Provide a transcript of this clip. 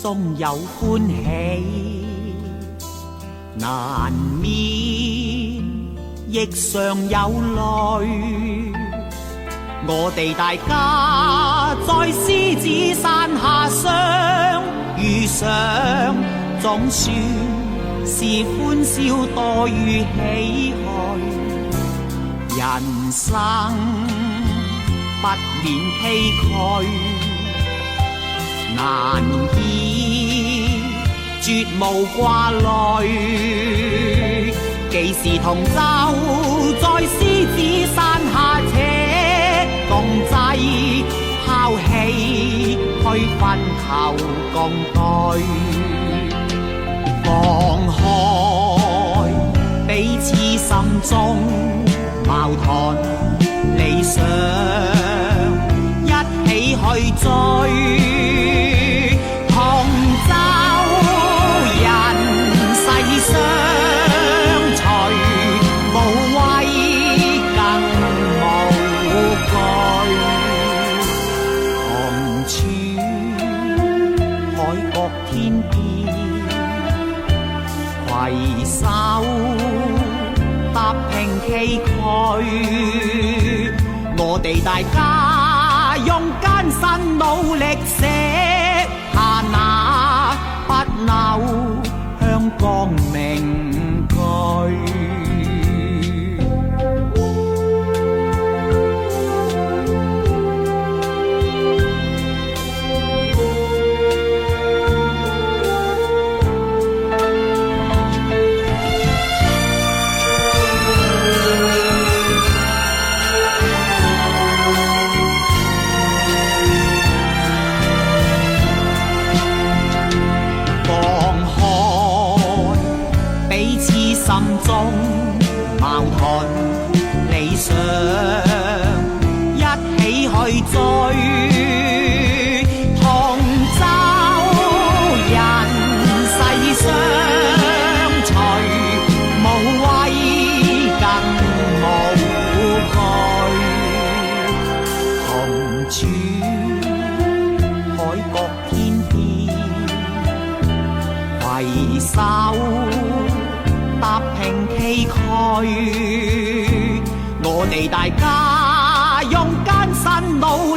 中有歡喜，難免亦常有淚。我哋大家在獅子山下相遇上，總算是歡笑多於唏噓。人生不免崎嶇，難以絕無掛慮。幾時同舟在獅子山下且共濟，拋棄區分求共對。放開彼此心中矛盾理想，一起去追。同舟人世相隨，無畏更無懼。同處海角天邊，攜手踏平崎嶇。我哋大家用艱辛努力寫下那不朽香港名句。心中矛盾理想，一起去追。同舟人世相隨，無畏更無懼。同處海角天邊，攜手踏平崎嶇。我哋大家用艱辛努